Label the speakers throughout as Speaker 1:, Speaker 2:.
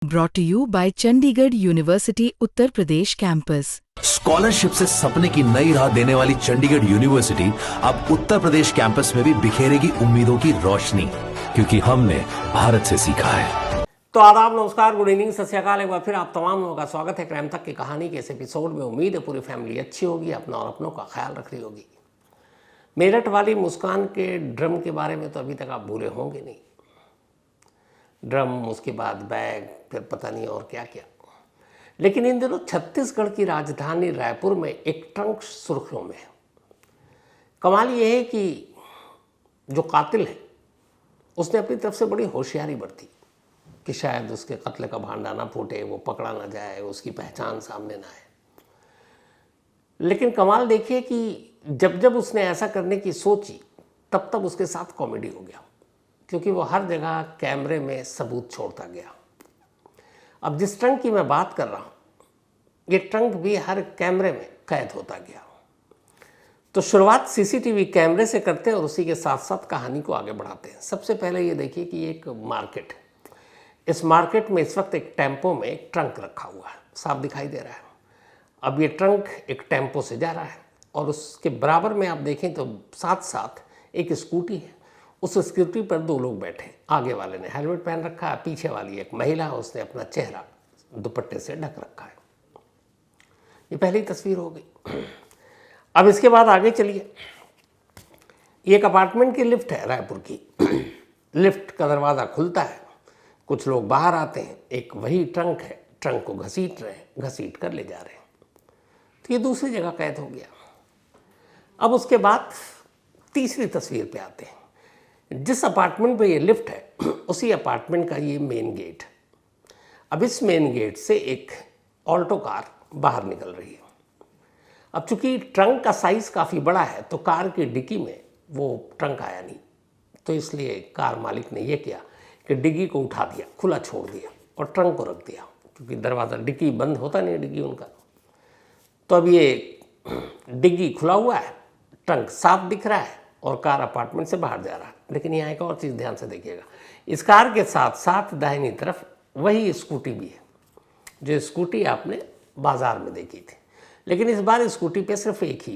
Speaker 1: Brought to you by Chandigarh University Uttar Pradesh campus.
Speaker 2: Scholarship से सपने की नई राह देने वाली चंडीगढ़ यूनिवर्सिटी अब उत्तर प्रदेश कैंपस में भी बिखेरेगी उम्मीदों की रोशनी, क्योंकि हमने भारत से सीखा है।
Speaker 3: तो आदाब, नमस्कार, गुड इवनिंग, सत श्री अकाल। एक बार फिर आप तमाम लोगों का स्वागत है क्राइम तक की कहानी के इस एपिसोड में। उम्मीद है पूरी फैमिली अच्छी होगी, अपना और अपनों का ख्याल रख रही होगी। मेरठ वाली मुस्कान के ड्रम के बारे में तो अभी तक आप भूले होंगे नहीं। ड्रम, उसके बाद बैग, फिर पता नहीं और क्या क्या। लेकिन इन दिनों छत्तीसगढ़ की राजधानी रायपुर में एक ट्रंक सुर्खियों में है। कमाल ये है कि जो कातिल है उसने अपनी तरफ से बड़ी होशियारी बरती कि शायद उसके कत्ल का भांडा ना फूटे, वो पकड़ा ना जाए, उसकी पहचान सामने ना आए। लेकिन कमाल देखिए कि जब जब उसने ऐसा करने की सोची तब तब उसके साथ कॉमेडी हो गया, क्योंकि वो हर जगह कैमरे में सबूत छोड़ता गया। अब जिस ट्रंक की मैं बात कर रहा हूँ, ये ट्रंक भी हर कैमरे में कैद होता गया। तो शुरुआत सीसीटीवी कैमरे से करते हैं और उसी के साथ साथ कहानी को आगे बढ़ाते हैं। सबसे पहले ये देखिए कि एक मार्केट है। इस मार्केट में इस वक्त एक टेम्पो में एक ट्रंक रखा हुआ है, साफ दिखाई दे रहा है। अब ये ट्रंक एक टेम्पो से जा रहा है और उसके बराबर में आप देखें तो साथ साथ एक स्कूटी है। उस स्कूटी पर दो लोग बैठे, आगे वाले ने हेलमेट पहन रखा है, पीछे वाली एक महिला है, उसने अपना चेहरा दुपट्टे से ढक रखा है। ये पहली तस्वीर हो गई। अब इसके बाद आगे चलिए। ये एक अपार्टमेंट की लिफ्ट है रायपुर की। लिफ्ट का दरवाज़ा खुलता है, कुछ लोग बाहर आते हैं, एक वही ट्रंक है, ट्रंक को घसीट रहे हैं, घसीट कर ले जा रहे हैं। तो ये दूसरी जगह कैद हो गया। अब उसके बाद तीसरी तस्वीर पे आते हैं। जिस अपार्टमेंट पे ये लिफ्ट है उसी अपार्टमेंट का ये मेन गेट। अब इस मेन गेट से एक ऑल्टो कार बाहर निकल रही है। अब चूंकि ट्रंक का साइज़ काफ़ी बड़ा है तो कार की डिक्की में वो ट्रंक आया नहीं, तो इसलिए कार मालिक ने ये किया कि डिग्गी को उठा दिया, खुला छोड़ दिया और ट्रंक को रख दिया, क्योंकि दरवाज़ा डिग्गी बंद होता नहीं, डिग्गी उनका। तो अब ये डिग्गी खुला हुआ है, ट्रंक साफ दिख रहा है और कार अपार्टमेंट से बाहर जा रहा है। लेकिन यहाँ एक और चीज़ ध्यान से देखिएगा, इस कार के साथ साथ दाहिनी तरफ वही स्कूटी भी है, जो स्कूटी आपने बाजार में देखी थी। लेकिन इस बार स्कूटी पे सिर्फ एक ही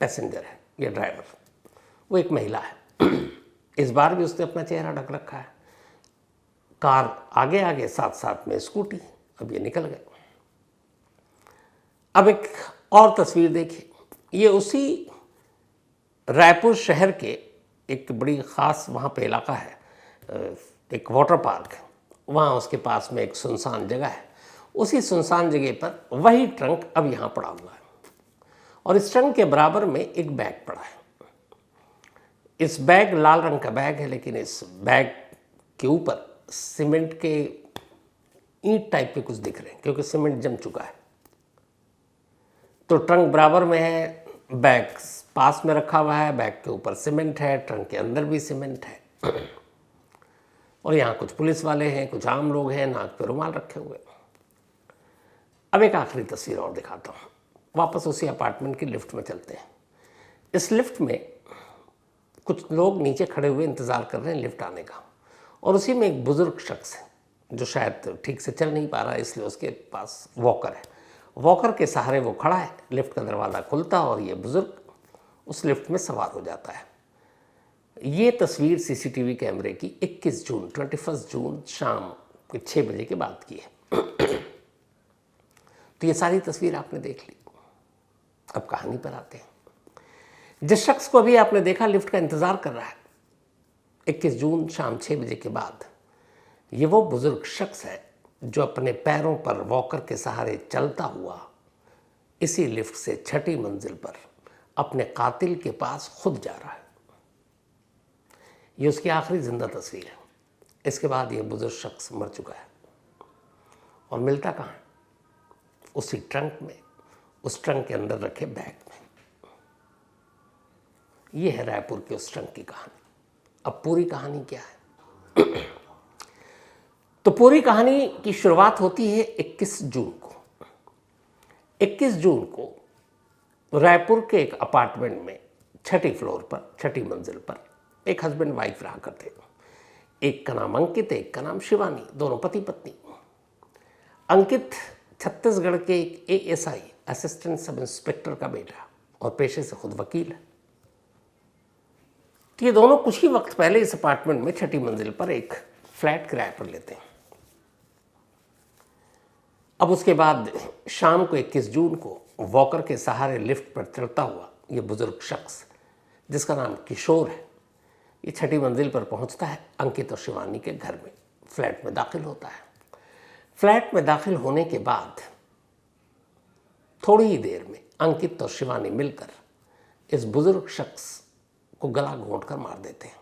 Speaker 3: पैसेंजर है, ये ड्राइवर, वो एक महिला है। इस बार भी उसने अपना चेहरा ढक रखा है। कार आगे आगे, साथ साथ में स्कूटी। अब ये निकल गए। अब एक और तस्वीर देखिए। ये उसी रायपुर शहर के एक बड़ी ख़ास वहाँ पे इलाका है, एक वाटर पार्क, वहाँ उसके पास में एक सुनसान जगह है। उसी सुनसान जगह पर वही ट्रंक अब यहाँ पड़ा हुआ है और इस ट्रंक के बराबर में एक बैग पड़ा है। इस बैग लाल रंग का बैग है, लेकिन इस बैग के ऊपर सीमेंट के ईंट टाइप के कुछ दिख रहे हैं, क्योंकि सीमेंट जम चुका है। तो ट्रंक बराबर में है, बैग पास में रखा हुआ है, बैग के ऊपर सीमेंट है, ट्रंक के अंदर भी सीमेंट है। और यहाँ कुछ पुलिस वाले हैं, कुछ आम लोग हैं, नाक पे रुमाल रखे हुए। अब एक आखिरी तस्वीर और दिखाता हूँ। वापस उसी अपार्टमेंट की लिफ्ट में चलते हैं। इस लिफ्ट में कुछ लोग नीचे खड़े हुए इंतज़ार कर रहे हैं लिफ्ट आने का, और उसी में एक बुज़ुर्ग शख्स है जो शायद ठीक से चल नहीं पा रहा है, इसलिए उसके पास वॉकर है। वॉकर के सहारे वो खड़ा है। लिफ्ट का दरवाज़ा खुलता और ये बुज़ुर्ग उस लिफ्ट में सवार हो जाता है। ये तस्वीर सीसीटीवी कैमरे की 21 जून शाम के 6 बजे के बाद की है। तो ये सारी तस्वीर आपने देख ली। अब कहानी पर आते हैं। जिस शख्स को अभी आपने देखा लिफ्ट का इंतज़ार कर रहा है 21 जून शाम 6 बजे के बाद, ये वो बुज़ुर्ग शख्स है जो अपने पैरों पर वॉकर के सहारे चलता हुआ इसी लिफ्ट से 6ठी मंजिल पर अपने कातिल के पास खुद जा रहा है। ये उसकी आखिरी जिंदा तस्वीर है। इसके बाद ये बुजुर्ग शख्स मर चुका है और मिलता कहाँ है? उसी ट्रंक में, उस ट्रंक के अंदर रखे बैग में। ये है रायपुर के उस ट्रंक की कहानी। अब पूरी कहानी क्या है? तो पूरी कहानी की शुरुआत होती है 21 जून को। 21 जून को रायपुर के एक अपार्टमेंट में 6ठी फ्लोर पर, 6ठी मंजिल पर एक हस्बैंड वाइफ रहा करते। एक का नाम अंकित, एक का नाम शिवानी, दोनों पति पत्नी। अंकित छत्तीसगढ़ के एक एएसआई असिस्टेंट सब इंस्पेक्टर का बेटा और पेशे से खुद वकील है। तो ये दोनों कुछ ही वक्त पहले इस अपार्टमेंट में 6ठी मंजिल पर एक फ्लैट किराए पर लेते हैं। अब उसके बाद शाम को 21 जून को वॉकर के सहारे लिफ्ट पर चढ़ता हुआ ये बुजुर्ग शख्स, जिसका नाम किशोर है, ये 6ठी मंजिल पर पहुंचता है अंकित और शिवानी के घर में। फ्लैट में दाखिल होता है। फ्लैट में दाखिल होने के बाद थोड़ी ही देर में अंकित और शिवानी मिलकर इस बुजुर्ग शख्स को गला घोंटकर मार देते हैं।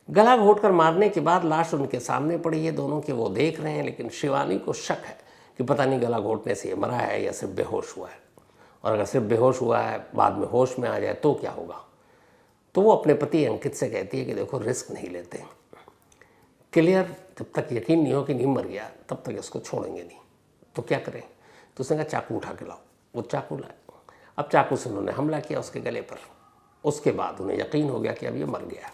Speaker 3: गला घोंटकर मारने के बाद लाश उनके सामने पड़ी है दोनों के, वो देख रहे हैं, लेकिन शिवानी को शक है कि पता नहीं गला घोंटने से ये मरा है या सिर्फ बेहोश हुआ है, और अगर सिर्फ बेहोश हुआ है बाद में होश में आ जाए तो क्या होगा। तो वो अपने पति अंकित से कहती है कि देखो रिस्क नहीं लेते, क्लियर, जब तक यकीन नहीं हो कि नहीं मर गया तब तक इसको छोड़ेंगे नहीं, तो क्या करें। तो उसने कहा चाकू उठा के लाओ। वो चाकू लाए। अब चाकू से उन्होंने हमला किया उसके गले पर। उसके बाद उन्हें यकीन हो गया कि अब ये मर गया।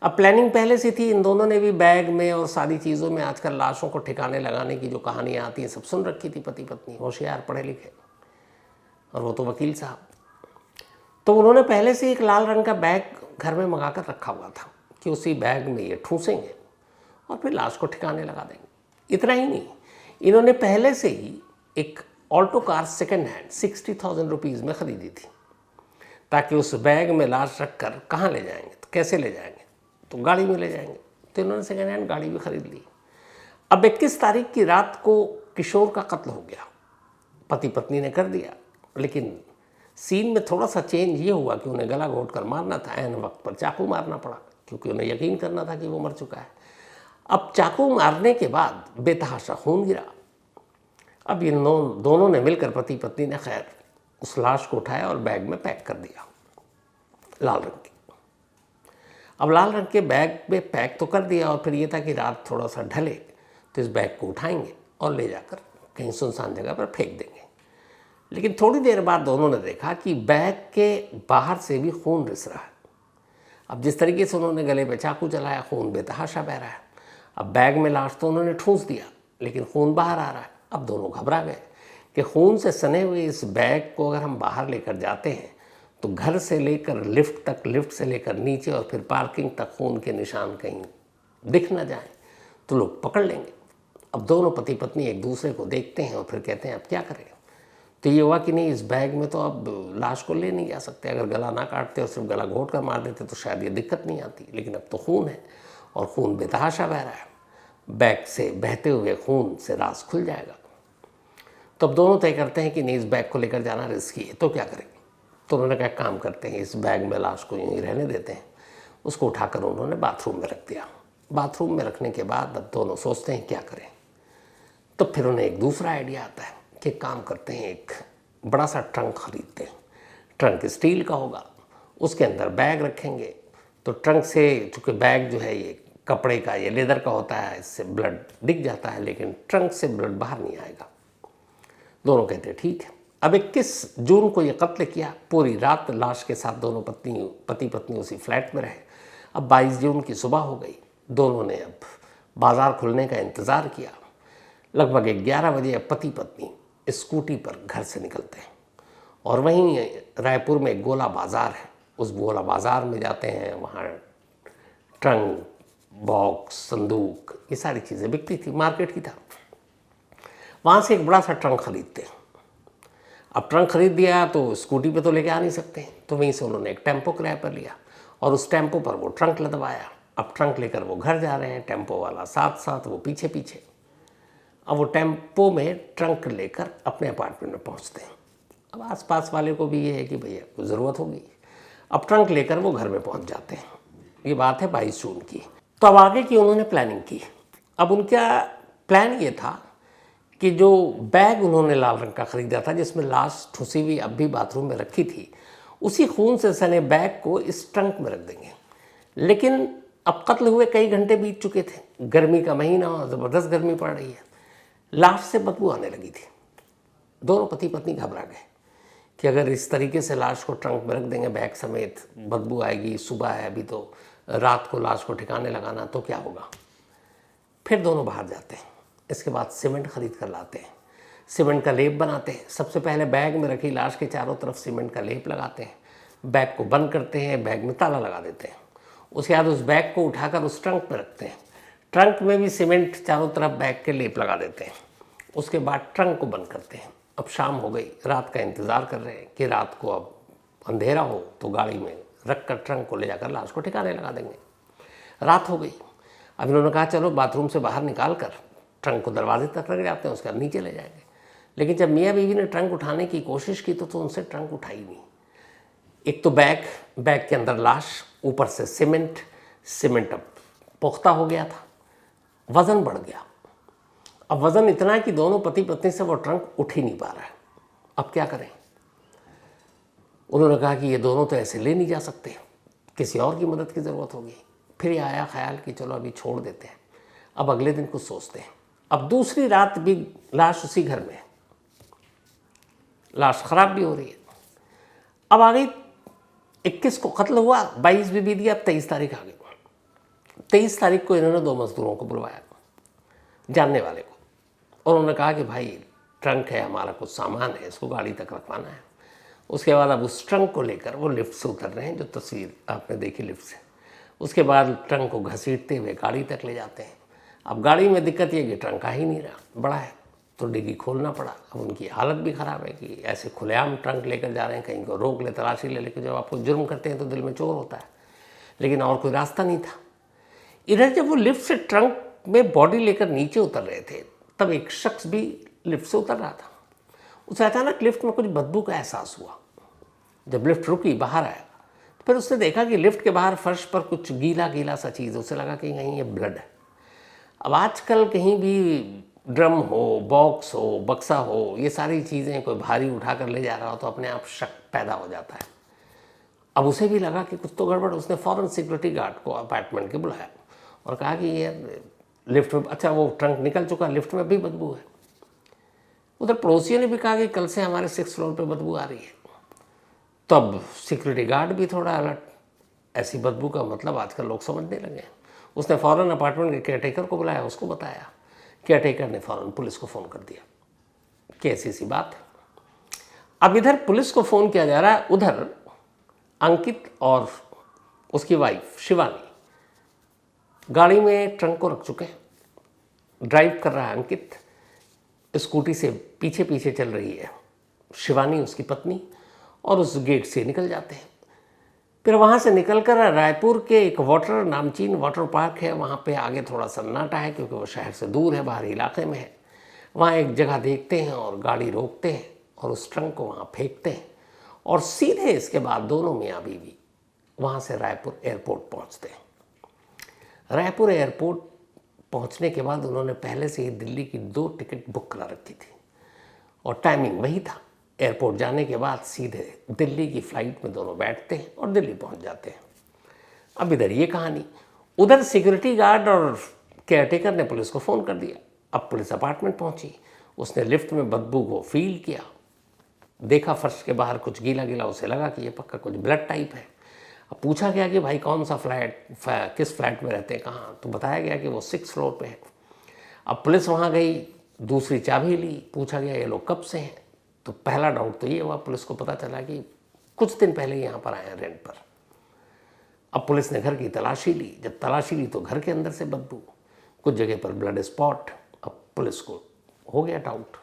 Speaker 3: अब प्लानिंग पहले से थी, इन दोनों ने भी बैग में और सारी चीज़ों में आजकल लाशों को ठिकाने लगाने की जो कहानियाँ आती हैं सब सुन रखी थी पति पत्नी, होशियार पढ़े लिखे, और वो तो वकील साहब। तो उन्होंने पहले से एक लाल रंग का बैग घर में मंगा कर रखा हुआ था कि उसी बैग में ये ठूसेंगे और फिर लाश को ठिकाने लगा देंगे। इतना ही नहीं, इन्होंने पहले से ही एक Alto car second hand 60,000 rupees में ख़रीदी थी, ताकि उस बैग में लाश रख कर कहाँ ले जाएंगे, तो कैसे ले जाएंगे, तो गाड़ी में ले जाएंगे। तो इन्होंने सेकेंड हैंड गाड़ी भी खरीद ली। अब 21 तारीख की रात को किशोर का कत्ल हो गया, पति पत्नी ने कर दिया, लेकिन सीन में थोड़ा सा चेंज ये हुआ कि उन्हें गला घोंट कर मारना था, ऐन वक्त पर चाकू मारना पड़ा, क्योंकि उन्हें यकीन करना था कि वो मर चुका है। अब चाकू मारने के बाद बेतहाशा खून गिरा। अब इन दोनों ने मिलकर पति पत्नी ने खैर उस लाश को उठाया और बैग में पैक कर दिया, लाल रंग के। अब लाल रंग के बैग में पैक तो कर दिया, और फिर ये था कि रात थोड़ा सा ढले तो इस बैग को उठाएंगे और ले जाकर कहीं सुनसान जगह पर फेंक देंगे। लेकिन थोड़ी देर बाद दोनों ने देखा कि बैग के बाहर से भी खून रिस रहा है। अब जिस तरीके से उन्होंने गले पे चाकू चलाया, खून बेतहाशा बह रहा है। अब बैग में लाश तो उन्होंने ठूंस दिया, लेकिन खून बाहर आ रहा है। अब दोनों घबरा गए कि खून से सने हुए इस बैग को अगर हम बाहर लेकर जाते हैं तो घर से लेकर लिफ्ट तक, लिफ्ट से लेकर नीचे और फिर पार्किंग तक खून के निशान कहीं दिख ना जाए तो लोग पकड़ लेंगे। अब दोनों पति पत्नी एक दूसरे को देखते हैं और फिर कहते हैं अब क्या करें। तो ये हुआ कि नहीं, इस बैग में तो अब लाश को ले नहीं जा सकते। अगर गला ना काटते और सिर्फ गला घोंट कर मार देते तो शायद ये दिक्कत नहीं आती, लेकिन अब तो खून है और खून बेतहाशा बह रहा है। बैग से बहते हुए खून से राज खुल जाएगा। तो अब दोनों तय करते हैं कि नहीं, इस बैग को लेकर जाना रिस्की है, तो क्या करें। तो उन्होंने कहा काम करते हैं, इस बैग में लाश को यूँ ही रहने देते हैं। उसको उठाकर उन्होंने बाथरूम में रख दिया। बाथरूम में रखने के बाद अब दोनों सोचते हैं क्या करें। तो फिर उन्हें एक दूसरा आइडिया आता है कि काम करते हैं, एक बड़ा सा ट्रंक खरीदते हैं। ट्रंक स्टील का होगा, उसके अंदर बैग रखेंगे। तो ट्रंक से, चूँकि बैग जो है ये कपड़े का, ये लेदर का होता है, इससे ब्लड दिख जाता है, लेकिन ट्रंक से ब्लड बाहर नहीं आएगा। दोनों कहते हैं ठीक है। अब 21 जून को ये कत्ल किया। पूरी रात लाश के साथ दोनों पति पत्नी उसी फ्लैट में रहे। अब 22 जून की सुबह हो गई। दोनों ने अब बाज़ार खुलने का इंतज़ार किया। लगभग 11 बजे अब पति पत्नी स्कूटी पर घर से निकलते हैं और वहीं रायपुर में एक गोला बाज़ार है, उस गोला बाज़ार में जाते हैं। वहाँ ट्रंक, बॉक्स, संदूक, ये सारी चीज़ें बिकती थी, मार्केट की था। वहाँ से एक बड़ा सा ट्रंक खरीदते हैं। अब ट्रंक खरीद दिया तो स्कूटी पे तो लेके आ नहीं सकते, तो वहीं से उन्होंने एक टेम्पो किराए पर लिया और उस टेम्पो पर वो ट्रंक लदवाया। अब ट्रंक लेकर वो घर जा रहे हैं, टेम्पो वाला साथ साथ, वो पीछे पीछे। अब वो टेम्पो में ट्रंक लेकर अपने अपार्टमेंट में पहुंचते हैं। अब आसपास वाले को भी ये है कि भैया कुछ ज़रूरत होगी। अब ट्रंक लेकर वो घर में पहुंच जाते हैं। ये बात है 22 जून की। तो अब आगे की उन्होंने प्लानिंग की। अब उनका प्लान ये था कि जो बैग उन्होंने लाल रंग का ख़रीदा था, जिसमें लाश ठुसी हुई अब भी बाथरूम में रखी थी, उसी खून से सने बैग को इस ट्रंक में रख देंगे। लेकिन अब कत्ल हुए कई घंटे बीत चुके थे, गर्मी का महीना और ज़बरदस्त गर्मी पड़ रही है। लाश से बदबू आने लगी थी। दोनों पति पत्नी घबरा गए कि अगर इस तरीके से लाश को ट्रंक में रख देंगे बैग समेत, बदबू आएगी, सुबह है अभी तो, रात को लाश को ठिकाने लगाना तो क्या होगा। फिर दोनों बाहर जाते हैं, इसके बाद सीमेंट खरीद कर लाते हैं, सीमेंट का लेप बनाते हैं। सबसे पहले बैग में रखी लाश के चारों तरफ सीमेंट का लेप लगाते हैं, बैग को बंद करते हैं, बैग में ताला लगा देते हैं। उसके बाद उस बैग को उठाकर उस ट्रंक में रखते हैं, ट्रंक में भी सीमेंट चारों तरफ बैग के लेप लगा देते हैं। उसके बाद ट्रंक को बंद करते हैं। अब शाम हो गई, रात का इंतज़ार कर रहे हैं कि रात को अब अंधेरा हो तो गाड़ी में रख कर ट्रंक को ले जाकर लाश को ठिकाने लगा देंगे। रात हो गई। अब इन्होंने कहा चलो बाथरूम से बाहर निकाल कर ट्रंक को दरवाजे तक रख जाते हैं, उसके बाद नीचे ले जाएंगे। लेकिन जब मियाँ बीवी ने ट्रंक उठाने की कोशिश की तो उनसे ट्रंक उठाई नहीं। एक तो बैग के अंदर लाश, ऊपर से सीमेंट अब पुख्ता हो गया था, वज़न बढ़ गया। अब वज़न इतना है कि दोनों पति पत्नी से वो ट्रंक उठ ही नहीं पा रहा है। अब क्या करें? उन्होंने कहा कि ये दोनों तो ऐसे ले नहीं जा सकते, किसी और की मदद की ज़रूरत होगी। फिर ये आया ख्याल कि चलो अभी छोड़ देते हैं, अब अगले दिन कुछ सोचते हैं। अब दूसरी रात भी लाश उसी घर में है, लाश ख़राब भी हो रही है। अब आ गई 21 को कत्ल हुआ, 22 भी बीत गया, अब 23 तारीख आ गई। 23 तारीख को इन्होंने 2 मजदूरों को बुलवाया, जानने वाले को, और उन्होंने कहा कि भाई ट्रंक है हमारा, कुछ सामान है, इसको गाड़ी तक रखवाना है। उसके बाद अब उस ट्रंक को लेकर वो लिफ्ट से उतर रहे हैं, जो तस्वीर आपने देखी लिफ्ट से। उसके बाद ट्रंक को घसीटते हुए गाड़ी तक ले जाते हैं। अब गाड़ी में दिक्कत ये कि ट्रंक आ ही नहीं रहा, बड़ा है, तो डिग्गी खोलना पड़ा। अब उनकी हालत भी ख़राब है कि ऐसे खुलेआम ट्रंक लेकर जा रहे हैं, कहीं को रोक ले, तलाशी ले। लेकिन जब आपको जुर्म करते हैं तो दिल में चोर होता है, लेकिन और कोई रास्ता नहीं था। इधर जब वो लिफ्ट से ट्रंक में बॉडी लेकर नीचे उतर रहे थे, तब एक शख्स भी लिफ्ट से उतर रहा था। उसे अचानक लिफ्ट में कुछ बदबू का एहसास हुआ। जब लिफ्ट रुकी, बाहर आया, तो फिर उसने देखा कि लिफ्ट के बाहर फर्श पर कुछ गीला गीला सा चीज़। उसे लगा कि कहीं ये ब्लड है। अब आजकल कहीं भी ड्रम हो, बॉक्स हो, बक्सा हो, ये सारी चीज़ें कोई भारी उठा कर ले जा रहा हो तो अपने आप शक पैदा हो जाता है। अब उसे भी लगा कि कुछ तो गड़बड़। उसने फ़ौरन सिक्योरिटी गार्ड को अपार्टमेंट के बुलाया और कहा कि ये लिफ्ट में, अच्छा वो ट्रंक निकल चुका, लिफ्ट में भी बदबू है। उधर पड़ोसियों ने भी कहा कि कल से हमारे 6th फ्लोर पे बदबू आ रही है। तब सिक्योरिटी गार्ड भी थोड़ा अलर्ट, ऐसी बदबू का मतलब आजकल लोग समझने लगे। उसने फ़ौरन अपार्टमेंट के केयरटेकर को बुलाया, उसको बताया। केयरटेकर ने फ़ौरन पुलिस को फ़ोन कर दिया कि ऐसी सी बात है। अब इधर पुलिस को फ़ोन किया जा रहा है, उधर अंकित और उसकी वाइफ शिवानी गाड़ी में ट्रंक को रख चुके हैं। ड्राइव कर रहा है अंकित, स्कूटी से पीछे पीछे चल रही है शिवानी, उसकी पत्नी, और उस गेट से निकल जाते हैं। फिर वहाँ से निकलकर रायपुर के एक नामचीन वाटर पार्क है, वहाँ पे आगे थोड़ा सन्नाटा है क्योंकि वो शहर से दूर है, बाहरी इलाके में है। वहाँ एक जगह देखते हैं और गाड़ी रोकते हैं और उस ट्रंक को वहाँ फेंकते हैं, और सीधे इसके बाद दोनों मियाँ बीवी वहाँ से रायपुर एयरपोर्ट पहुँचते हैं। रायपुर एयरपोर्ट पहुँचने के बाद उन्होंने पहले से ही दिल्ली की 2 टिकट बुक करा रखी थी और टाइमिंग वही था। एयरपोर्ट जाने के बाद सीधे दिल्ली की फ़्लाइट में दोनों बैठते हैं और दिल्ली पहुंच जाते हैं। अब इधर ये कहानी। उधर सिक्योरिटी गार्ड और केयरटेकर ने पुलिस को फ़ोन कर दिया। अब पुलिस अपार्टमेंट पहुंची, उसने लिफ्ट में बदबू को फील किया, देखा फर्श के बाहर कुछ गीला गीला, उसे लगा कि ये पक्का कुछ ब्लड टाइप है। अब पूछा गया कि भाई कौन सा फ्लैट, किस फ्लैट में रहते हैं, कहाँ, तो बताया गया कि वो 6th फ्लोर पे है। अब पुलिस वहाँ गई, दूसरी चाबी ली, पूछा गया ये लोग कब से हैं, तो पहला डाउट तो ये हुआ, पुलिस को पता चला कि कुछ दिन पहले यहाँ पर आए हैं रेंट पर। अब पुलिस ने घर की तलाशी ली, जब तलाशी ली तो घर के अंदर से बदबू, कुछ जगह पर ब्लड स्पॉट। अब पुलिस को हो गया डाउट।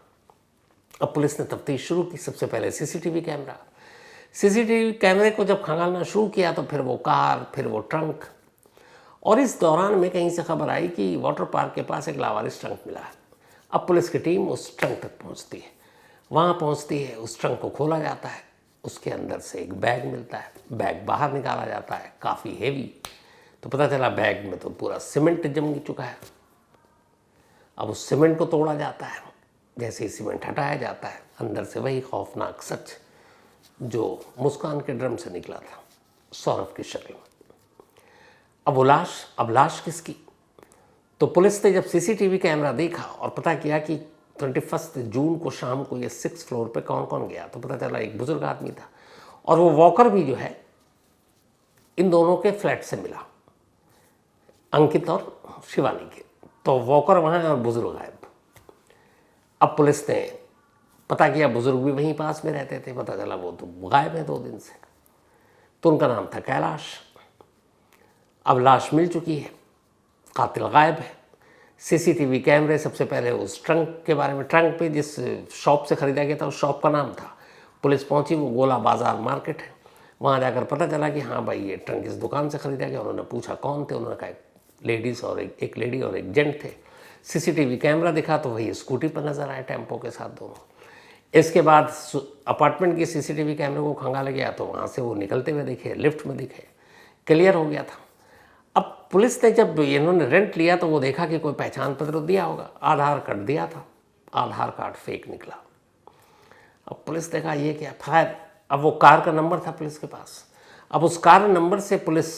Speaker 3: अब पुलिस ने तफ्तीश शुरू की। सबसे पहले सीसीटीवी कैमरे को जब खंगालना शुरू किया तो फिर वो कार, फिर वो ट्रंक, और इस दौरान में कहीं से खबर आई कि वाटर पार्क के पास एक लावारिस ट्रंक मिला है। अब पुलिस की टीम उस ट्रंक तक पहुंचती है, वहाँ पहुंचती है, उस ट्रंक को खोला जाता है, उसके अंदर से एक बैग मिलता है, बैग बाहर निकाला जाता है, काफ़ी हेवी, तो पता चला बैग में तो पूरा सीमेंट जम चुका है। अब उस सीमेंट को तोड़ा जाता है, जैसे ही सीमेंट हटाया जाता है, अंदर से वही खौफनाक सच जो मुस्कान के ड्रम से निकला था, सौरभ की शक्ल में। अब लाश किसकी? तो पुलिस ने जब सीसीटीवी कैमरा देखा और पता किया कि 21 जून को शाम को ये 6th फ्लोर पे कौन कौन गया, तो पता चला एक बुजुर्ग आदमी था, और वो वॉकर भी जो है इन दोनों के फ्लैट से मिला, अंकित और शिवानी के। तो वॉकर वहाँ है और बुजुर्ग गायब। अब पुलिस ने पता किया, बुजुर्ग भी वहीं पास में रहते थे, पता चला वो तो गायब है 2 दिन से। तो उनका नाम था कैलाश। अब लाश मिल चुकी है, कातिल गायब है। सीसीटीवी कैमरे, सबसे पहले उस ट्रंक के बारे में, ट्रंक पे जिस शॉप से ख़रीदा गया था उस शॉप का नाम था। पुलिस पहुंची, वो गोला बाज़ार मार्केट है। वहाँ जाकर पता चला कि हाँ भाई ये ट्रंक इस दुकान से ख़रीदा गया। उन्होंने पूछा कौन थे, उन्होंने कहा एक लेडी और एक जेंट थे। सीसीटीवी कैमरा दिखा तो वही स्कूटी पर नज़र आए, टेम्पो के साथ दोनों। इसके बाद अपार्टमेंट की सीसीटीवी कैमरे को खंगाला गया तो वहाँ से वो निकलते हुए दिखे, लिफ्ट में दिखे, क्लियर हो गया था। अब पुलिस ने जब इन्होंने रेंट लिया तो वो देखा कि कोई पहचान पत्र दिया होगा, आधार कार्ड दिया था, आधार कार्ड फेक निकला। अब पुलिस ने कहा ये क्या, खैर अब वो कार का नंबर था पुलिस के पास। अब उस कार नंबर से पुलिस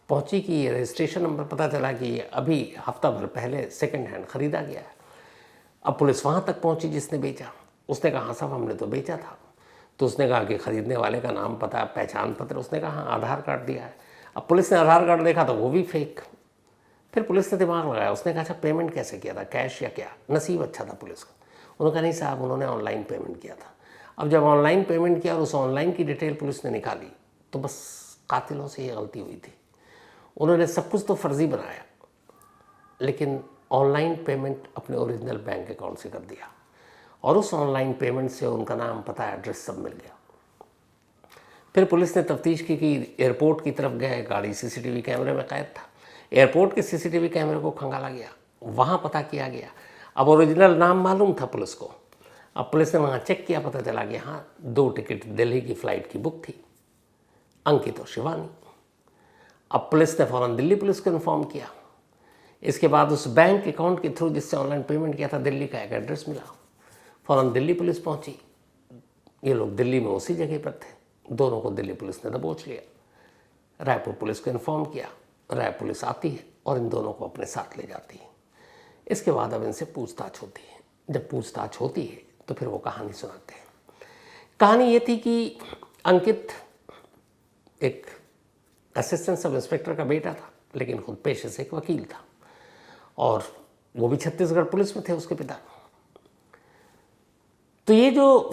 Speaker 3: पहुंची कि ये रजिस्ट्रेशन नंबर, पता चला कि ये अभी हफ्ता भर पहले सेकंड हैंड ख़रीदा गया है। अब पुलिस वहाँ तक पहुंची जिसने बेचा। उसने कहा हाँ साहब हमने तो बेचा था। तो उसने कहा कि ख़रीदने वाले का नाम पता, पहचान पत्र। उसने कहा हाँ आधार कार्ड दिया है। अब पुलिस ने आधार कार्ड देखा तो वो भी फेक। फिर पुलिस ने दिमाग लगाया, उसने कहा अच्छा पेमेंट कैसे किया था, कैश या क्या। नसीब अच्छा था पुलिस का, उन्होंने कहा नहीं साहब उन्होंने ऑनलाइन पेमेंट किया था। अब जब ऑनलाइन पेमेंट किया और उस ऑनलाइन की डिटेल पुलिस ने निकाली तो बस कातिलों से ये गलती हुई थी। उन्होंने सब कुछ तो फर्जी बनाया, लेकिन ऑनलाइन पेमेंट अपने ओरिजिनल बैंक अकाउंट से कर दिया और उस ऑनलाइन पेमेंट से उनका नाम, पता, एड्रेस सब मिल गया। फिर पुलिस ने तफ्तीश की कि एयरपोर्ट की तरफ गए, गाड़ी सीसीटीवी कैमरे में कैद था। एयरपोर्ट के सीसीटीवी कैमरे को खंगाला गया, वहाँ पता किया गया। अब ओरिजिनल नाम मालूम था पुलिस को। अब पुलिस ने वहाँ चेक किया, पता चला कि हाँ 2 टिकट दिल्ली की फ़्लाइट की बुक थी, अंकित और शिवानी। अब पुलिस ने फ़ौरन दिल्ली पुलिस को इन्फॉर्म किया। इसके बाद उस बैंक अकाउंट के थ्रू जिससे ऑनलाइन पेमेंट किया था, दिल्ली का एक एड्रेस मिला। फ़ौरन दिल्ली पुलिस पहुंची। ये लोग दिल्ली में उसी जगह पर थे। दोनों को दिल्ली पुलिस ने दबोच लिया। रायपुर पुलिस को इन्फॉर्म किया, राय पुलिस आती है और इन दोनों को अपने साथ ले जाती है। इसके बाद अब इनसे पूछताछ होती है। जब पूछताछ होती है तो फिर वो कहानी सुनाते हैं। कहानी ये थी कि अंकित एक असिस्टेंट सब इंस्पेक्टर का बेटा था, लेकिन खुद पेशे से एक वकील था और वो भी छत्तीसगढ़ पुलिस में थे उसके पिता। तो ये जो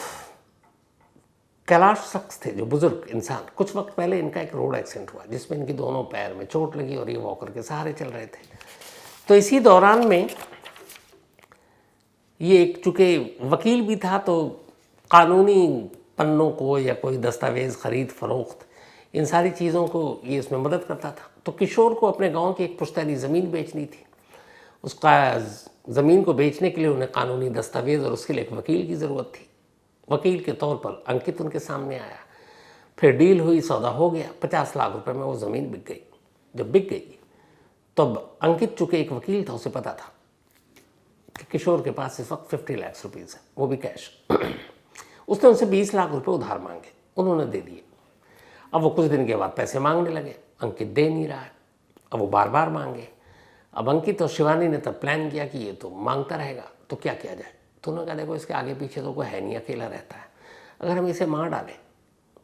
Speaker 3: कैलाश शख्स थे, जो बुजुर्ग इंसान, कुछ वक्त पहले इनका एक रोड एक्सीडेंट हुआ जिसमें इनकी दोनों पैर में चोट लगी और ये वॉकर के सहारे चल रहे थे। तो इसी दौरान में ये एक चूँकि वकील भी था तो कानूनी पन्नों को या कोई दस्तावेज़ खरीद फरोख्त, इन सारी चीज़ों को ये इसमें मदद करता था। तो किशोर को अपने गांव की एक पुश्तैनी ज़मीन बेचनी थी। उसका ज़मीन को बेचने के लिए उन्हें कानूनी दस्तावेज़ और उसके लिए एक वकील की ज़रूरत थी। वकील के तौर पर अंकित उनके सामने आया। फिर डील हुई, सौदा हो गया। 50 लाख रुपए में वो ज़मीन बिक गई। जब बिक गई तो अब अंकित चूँकि एक वकील था, उसे पता था कि किशोर के पास इस वक्त 50 लाख रुपीज़ है, वो भी कैश। उसने उनसे 20 लाख रुपए उधार मांगे, उन्होंने दे दिए। अब वो कुछ दिन के बाद पैसे मांगने लगे, अंकित दे नहीं रहा है। अब वो बार बार मांगे। अब अंकित और शिवानी ने तब प्लान किया कि ये तो मांगता रहेगा, तो क्या किया जाए। तो उन्होंने कहा देखो इसके आगे पीछे तो कोई है नहीं, अकेला रहता है। अगर हम इसे मार डालें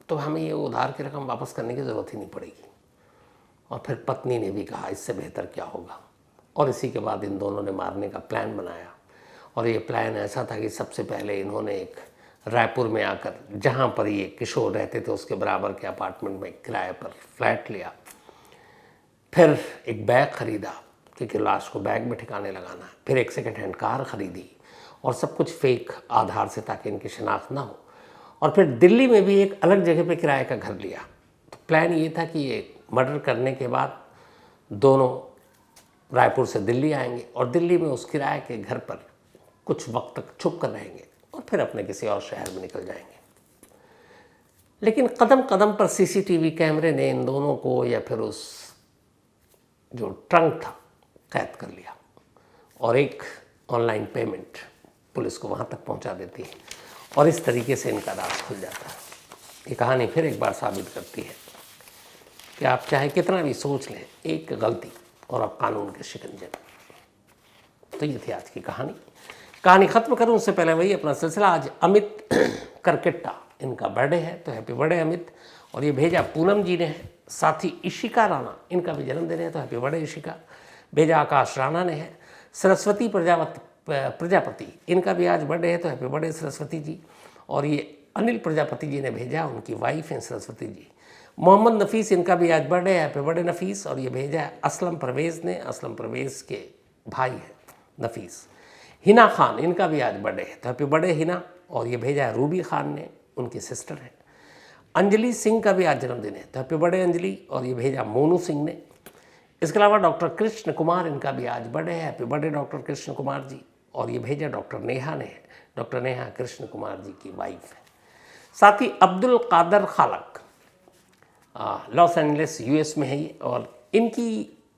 Speaker 3: तो हमें ये उधार की रकम वापस करने की ज़रूरत ही नहीं पड़ेगी। और फिर पत्नी ने भी कहा इससे बेहतर क्या होगा। और इसी के बाद इन दोनों ने मारने का प्लान बनाया। और ये प्लान ऐसा था कि सबसे पहले इन्होंने एक रायपुर में आकर, जहाँ पर ये किशोर रहते थे उसके बराबर के अपार्टमेंट में किराए पर फ्लैट लिया। फिर एक बैग ख़रीदा क्योंकि लाश को बैग में ठिकाने लगाना है। फिर एक सेकेंड हैंड कार ख़रीदी और सब कुछ फेक आधार से ताकि इनकी शिनाख्त ना हो। और फिर दिल्ली में भी एक अलग जगह पे किराए का घर लिया। तो प्लान ये था कि ये मर्डर करने के बाद दोनों रायपुर से दिल्ली आएंगे और दिल्ली में उस किराए के घर पर कुछ वक्त तक छुप कर रहेंगे और फिर अपने किसी और शहर में निकल जाएंगे। लेकिन कदम कदम पर सीसीटीवी कैमरे ने इन दोनों को या फिर उस जो ट्रंक था कैद कर लिया और एक ऑनलाइन पेमेंट पुलिस को वहाँ तक पहुँचा देती है और इस तरीके से इनका राज खुल जाता है। ये कहानी फिर एक बार साबित करती है कि आप चाहे कितना भी सोच लें, एक गलती और आप कानून के शिकंजे में। तो ये थी आज की कहानी ख़त्म करूँ उससे पहले वही अपना सिलसिला। आज अमित करकेट्टा, इनका बर्थडे है, तो हैप्पी बर्थडे अमित। और ये भेजा पूनम जी ने है। साथ ही इशिका राणा, इनका भी जन्मदिन है, तो हैप्पी बर्थडे इशिका। भेजा आकाश राणा ने है। सरस्वती प्रजापति, इनका भी आज बर्थडे है, तो हैप्पी बर्थडे सरस्वती जी। और ये अनिल प्रजापति जी ने भेजा, उनकी वाइफ हैं सरस्वती जी। मोहम्मद नफीस, इनका भी आज बर्थडे है, हैप्पी बर्थडे नफीस। और ये भेजा है असलम परवेज़ ने, असलम परवेज़ के भाई हैं नफीस। हिना खान, इनका भी आज बर्थडे है, तो हैप्पी बर्थडे हिना। और ये भेजा है रूबी खान ने, उनकी सिस्टर हैं। अंजलि सिंह का भी आज जन्मदिन है, तो हैप्पी बर्थडे अंजलि। और ये भेजा मोनू सिंह ने। इसके अलावा डॉक्टर कृष्ण कुमार, इनका भी आज बर्थडे है, happy birthday doctor Krishna Kumar ji. और ये भेजा डॉक्टर नेहा ने, डॉक्टर नेहा कृष्ण कुमार जी की वाइफ है। साथ ही Abdul Kadar Khalak, Los Angeles US में है ये, और इनकी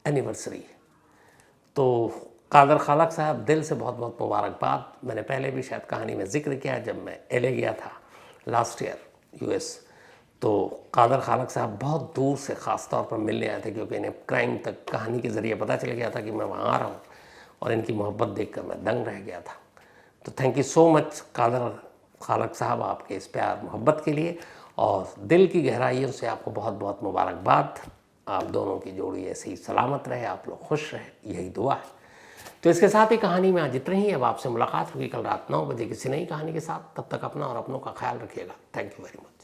Speaker 3: एनिवर्सरी है। तो कादर खालक साहब, दिल से बहुत बहुत मुबारकबाद। मैंने पहले भी शायद कहानी में जिक्र किया, जब मैं एलए गया था लास्ट ईयर यूएस, तो कादर खालक साहब बहुत दूर से ख़ास तौर पर मिलने आए थे, क्योंकि इन्हें क्राइम तक कहानी के ज़रिए पता चल गया था कि मैं वहाँ आ रहा हूँ, और इनकी मोहब्बत देखकर मैं दंग रह गया था। तो thank you so much Kadar Khalak sahab, आपके इस प्यार मोहब्बत के लिए, और दिल की गहराइयों से आपको बहुत बहुत मुबारकबाद। आप दोनों की जोड़ी ऐसे ही सलामत रहे, आप लोग खुश रहे, यही दुआ है। तो इसके साथ ही कहानी में आज इतना ही। अब आपसे मुलाकात होगी कल रात 9 बजे किसी नई कहानी के साथ। तब तक अपना और अपनों का ख्याल रखिएगा। Thank you very much.